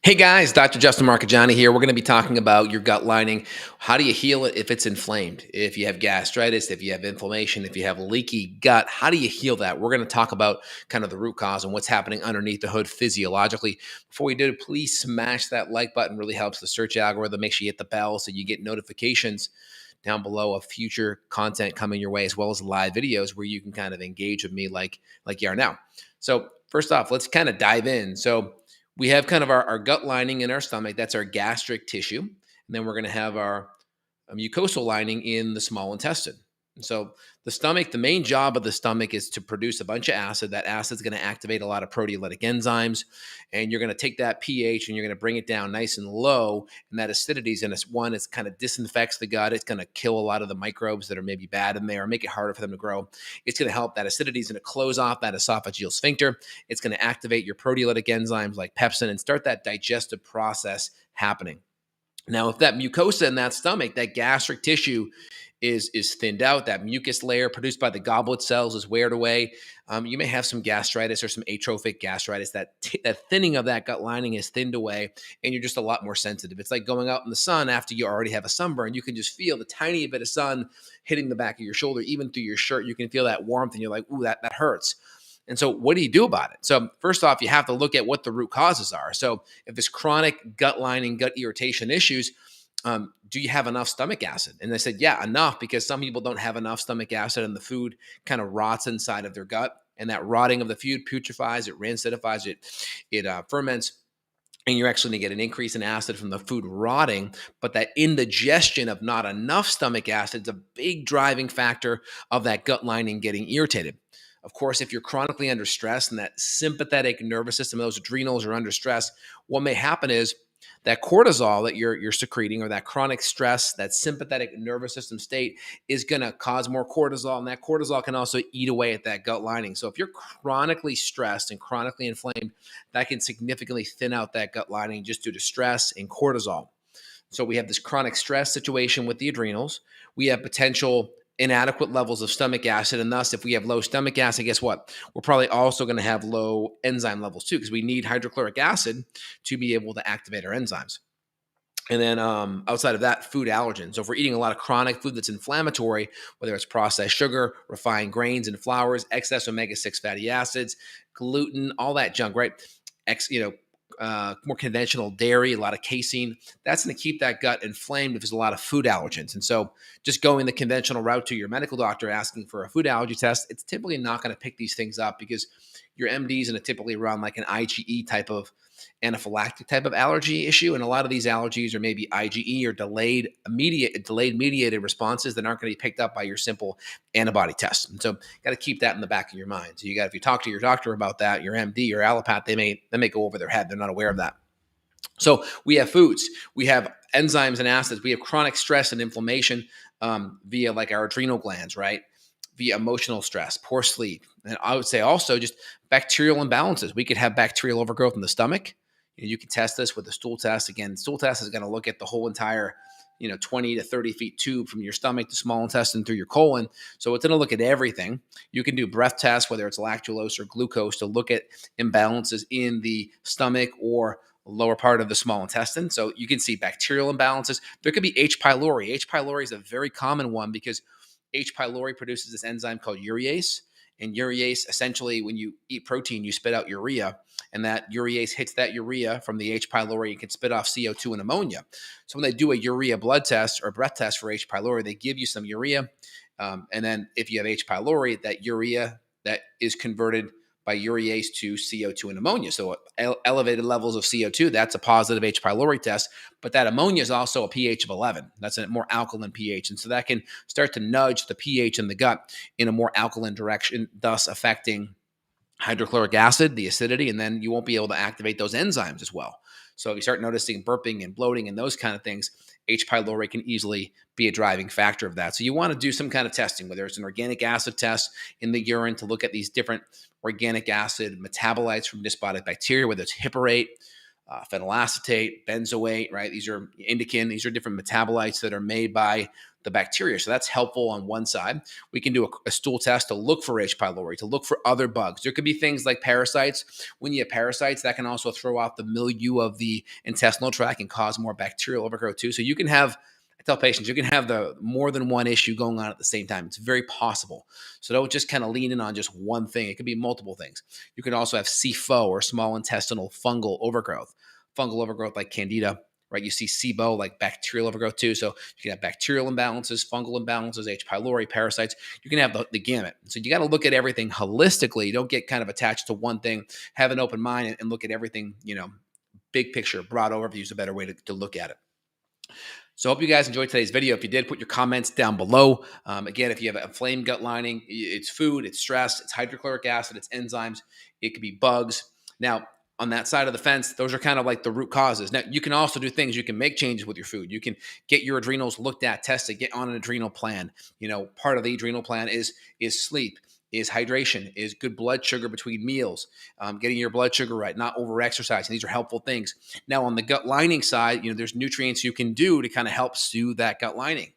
Hey guys, Dr. Justin Marcagiani here. We're going to be talking about your gut lining. How do you heal it if it's inflamed? If you have gastritis, if you have inflammation, if you have leaky gut, how do you heal that? We're going to talk about kind of the root cause and what's happening underneath the hood physiologically. Before we do, please smash that like button. Really helps the search algorithm. Make sure you hit the bell so you get notifications down below of future content coming your way, as well as live videos where you can kind of engage with me like you are now. So first off, let's kind of dive in. So we have kind of our gut lining in our stomach. That's our gastric tissue. And then we're going to have our mucosal lining in the small intestine. And so the stomach, the main job of the stomach is to produce a bunch of acid. That acid is going to activate a lot of proteolytic enzymes. And you're going to take that pH and you're going to bring it down nice and low. And that acidity is in one, it's kind of disinfects the gut. It's going to kill a lot of the microbes that are maybe bad in there, make it harder for them to grow. It's going to help that acidity is going to close off that esophageal sphincter. It's going to activate your proteolytic enzymes like pepsin and start that digestive process happening. Now, if that mucosa in that stomach, that gastric tissue is thinned out, that mucus layer produced by the goblet cells is weared away, you may have some gastritis or some atrophic gastritis. That thinning of that gut lining is thinned away, and you're just a lot more sensitive. It's like going out in the sun after you already have a sunburn. You can just feel the tiny bit of sun hitting the back of your shoulder, even through your shirt. You can feel that warmth, and you're like, ooh, that hurts. And so what do you do about it? So first off, you have to look at what the root causes are. So if there's chronic gut lining, gut irritation issues, do you have enough stomach acid? And they said, yeah, enough, because some people don't have enough stomach acid and the food kind of rots inside of their gut. And that rotting of the food putrefies, it rancidifies, it ferments. And you're actually going to get an increase in acid from the food rotting. But that indigestion of not enough stomach acid is a big driving factor of that gut lining getting irritated. Of course, if you're chronically under stress and that sympathetic nervous system, those adrenals are under stress, what may happen is that cortisol that you're secreting, or that chronic stress, that sympathetic nervous system state, is going to cause more cortisol, and that cortisol can also eat away at that gut lining. So if you're chronically stressed and chronically inflamed, that can significantly thin out that gut lining just due to stress and cortisol. So we have this chronic stress situation with the adrenals. We have potential inadequate levels of stomach acid. And thus, if we have low stomach acid, guess what? We're probably also going to have low enzyme levels too, because we need hydrochloric acid to be able to activate our enzymes. And then outside of that, food allergens. So if we're eating a lot of chronic food that's inflammatory, whether it's processed sugar, refined grains and flours, excess omega-6 fatty acids, gluten, all that junk, right? More conventional dairy, a lot of casein, that's going to keep that gut inflamed if there's a lot of food allergens. And so just going the conventional route to your medical doctor asking for a food allergy test, it's typically not going to pick these things up, because your MD is going to typically run like an IgE type of anaphylactic type of allergy issue. And a lot of these allergies are maybe IgE or delayed mediated responses that aren't going to be picked up by your simple antibody test. And so got to keep that in the back of your mind. So if you talk to your doctor about that, your MD, your allopath, they may go over their head. They're not aware of that. So we have foods, we have enzymes and acids, we have chronic stress and inflammation via like our adrenal glands, right? Via emotional stress, poor sleep. And I would say also just bacterial imbalances. We could have bacterial overgrowth in the stomach. You can test this with a stool test. Again, stool test is going to look at the whole entire 20 to 30 feet tube from your stomach to small intestine through your colon. So it's going to look at everything. You can do breath tests, whether it's lactulose or glucose, to look at imbalances in the stomach or lower part of the small intestine. So you can see bacterial imbalances. There could be H. pylori. H. pylori is a very common one because H. pylori produces this enzyme called urease. And urease, essentially, when you eat protein, you spit out urea, and that urease hits that urea from the H. pylori and can spit off CO2 and ammonia. So when they do a urea blood test or breath test for H. pylori, they give you some urea. And then if you have H. pylori, that urea that is converted by urease to CO2 and ammonia. So elevated levels of CO2, that's a positive H. pylori test. But that ammonia is also a pH of 11. That's a more alkaline pH. And so that can start to nudge the pH in the gut in a more alkaline direction, thus affecting hydrochloric acid, the acidity, and then you won't be able to activate those enzymes as well. So if you start noticing burping and bloating and those kind of things, H. pylori can easily be a driving factor of that. So you want to do some kind of testing, whether it's an organic acid test in the urine to look at these different organic acid metabolites from dysbiotic bacteria, whether it's hippurate, phenylacetate, benzoate, right? These are indican. These are different metabolites that are made by the bacteria. So that's helpful on one side. We can do a stool test to look for H. pylori, to look for other bugs. There could be things like parasites. When you have parasites, that can also throw out the milieu of the intestinal tract and cause more bacterial overgrowth too. So you can have, I tell patients, you can have the more than one issue going on at the same time. It's very possible. So don't just kind of lean in on just one thing. It could be multiple things. You can also have SIFO, or small intestinal fungal overgrowth. Fungal overgrowth like candida, right? You see SIBO, like bacterial overgrowth too. So you can have bacterial imbalances, fungal imbalances, H. pylori, parasites. You can have the gamut. So you got to look at everything holistically. Don't get kind of attached to one thing. Have an open mind and look at everything, big picture, broad overview is a better way to look at it. So I hope you guys enjoyed today's video. If you did, put your comments down below. Again, if you have an inflamed gut lining, it's food, it's stress, it's hydrochloric acid, it's enzymes, it could be bugs. Now, on that side of the fence, those are kind of like the root causes. Now, you can also do things. You can make changes with your food. You can get your adrenals looked at, tested, get on an adrenal plan. Part of the adrenal plan is sleep, is hydration, is good blood sugar between meals, getting your blood sugar right, not over-exercising. These are helpful things. Now, on the gut lining side, there's nutrients you can do to kind of help soothe that gut lining.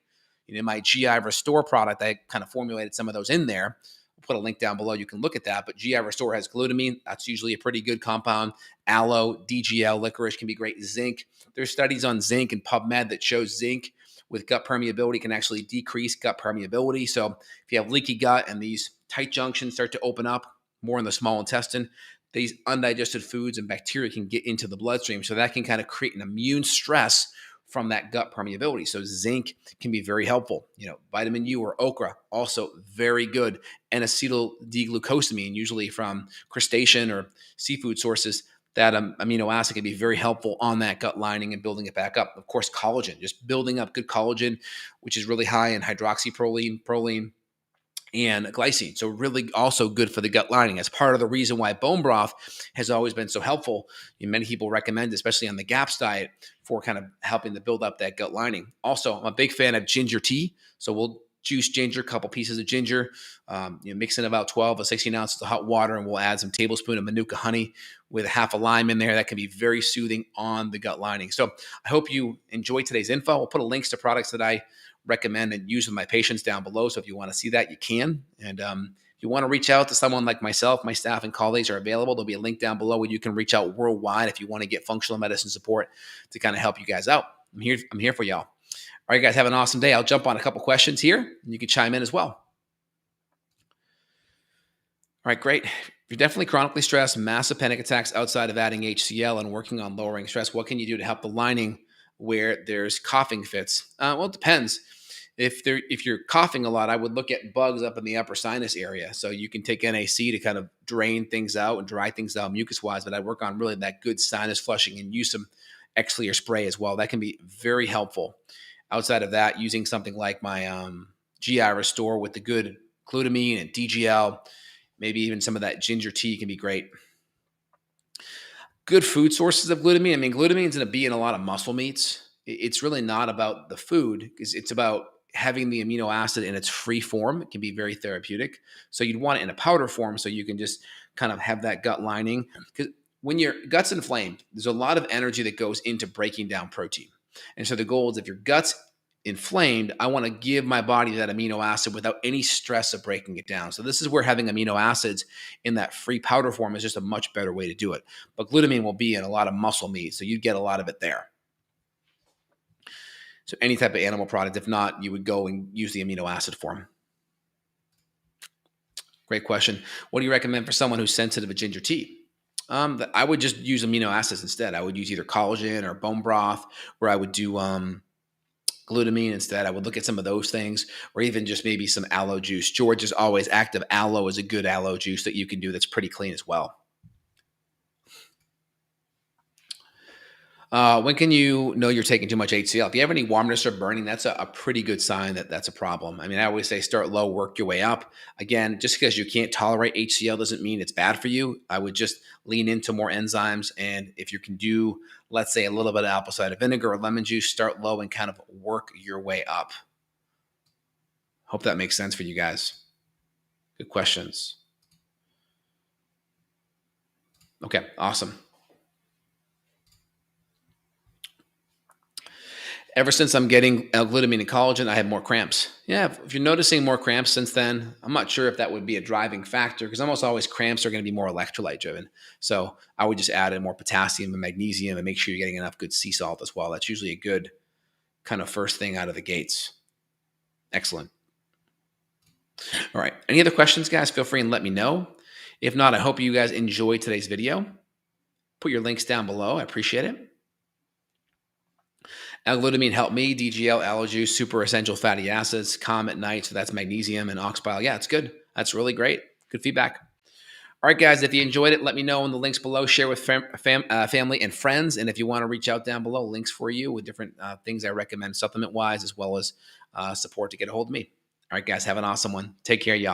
My GI Restore product, I kind of formulated some of those in there. I'll put a link down below. You can look at that. But GI Restore has glutamine. That's usually a pretty good compound. Aloe, DGL, licorice can be great. Zinc. There's studies on zinc and PubMed that shows zinc with gut permeability can actually decrease gut permeability. So if you have leaky gut and these tight junctions start to open up more in the small intestine, these undigested foods and bacteria can get into the bloodstream. So that can kind of create an immune stress from that gut permeability. So zinc can be very helpful. Vitamin U or okra, also very good. N-acetyl D-glucosamine, usually from crustacean or seafood sources, that amino acid can be very helpful on that gut lining and building it back up. Of course, collagen, just building up good collagen, which is really high in hydroxyproline, proline, and glycine. So really also good for the gut lining. As part of the reason why bone broth has always been so helpful. Many people recommend, especially on the GAPS diet, for kind of helping to build up that gut lining. Also, I'm a big fan of ginger tea. So we'll juice ginger, a couple pieces of ginger, mix in about 12 or 16 ounces of hot water, and we'll add some tablespoon of Manuka honey with a half a lime in there. That can be very soothing on the gut lining. So I hope you enjoyed today's info. We'll put links to products that I recommend and use with my patients down below. So if you want to see that, you can. And if you want to reach out to someone like myself, my staff and colleagues are available. There'll be a link down below where you can reach out worldwide if you want to get functional medicine support to kind of help you guys out. I'm here for y'all. All right, guys, have an awesome day. I'll jump on a couple questions here, and you can chime in as well. All right, great. You're definitely chronically stressed, massive panic attacks outside of adding HCl and working on lowering stress. What can you do to help the lining where there's coughing fits? Well, it depends. If you're coughing a lot, I would look at bugs up in the upper sinus area. So you can take NaC to kind of drain things out and dry things out mucus-wise, but I work on really that good sinus flushing and use some Xlear spray as well. That can be very helpful. Outside of that, using something like my GI Restore with the good glutamine and DGL, maybe even some of that ginger tea can be great. Good food sources of glutamine. Glutamine is going to be in a lot of muscle meats. It's really not about the food, because it's about having the amino acid in its free form. It can be very therapeutic. So you'd want it in a powder form so you can just kind of have that gut lining. Because when your gut's inflamed, there's a lot of energy that goes into breaking down protein. And so the goal is, if your gut's inflamed, I want to give my body that amino acid without any stress of breaking it down. So this is where having amino acids in that free powder form is just a much better way to do it. But glutamine will be in a lot of muscle meat, so you'd get a lot of it there. So any type of animal product. If not, you would go and use the amino acid form. Great question. What do you recommend for someone who's sensitive to ginger tea? I would just use amino acids instead. I would use either collagen or bone broth, or I would do glutamine instead. I would look at some of those things, or even just maybe some aloe juice. George's Always Active Aloe is a good aloe juice that you can do that's pretty clean as well. When can you know you're taking too much HCl? If you have any warmness or burning, that's a pretty good sign that that's a problem. I always say start low, work your way up. Again, just because you can't tolerate HCl doesn't mean it's bad for you. I would just lean into more enzymes. And if you can do, let's say, a little bit of apple cider vinegar or lemon juice, start low and kind of work your way up. Hope that makes sense for you guys. Good questions. Okay, awesome. Ever since I'm getting L-glutamine and collagen, I have more cramps. Yeah, if you're noticing more cramps since then, I'm not sure if that would be a driving factor because almost always cramps are going to be more electrolyte driven. So I would just add in more potassium and magnesium and make sure you're getting enough good sea salt as well. That's usually a good kind of first thing out of the gates. Excellent. All right. Any other questions, guys? Feel free and let me know. If not, I hope you guys enjoyed today's video. Put your links down below. I appreciate it. L-glutamine helped me, DGL, allergies, super essential fatty acids, calm at night. So that's magnesium and ox bile. Yeah, it's good. That's really great. Good feedback. All right, guys, if you enjoyed it, let me know in the links below. Share with family and friends. And if you want to reach out down below, links for you with different things I recommend supplement-wise, as well as support to get a hold of me. All right, guys, have an awesome one. Take care, y'all.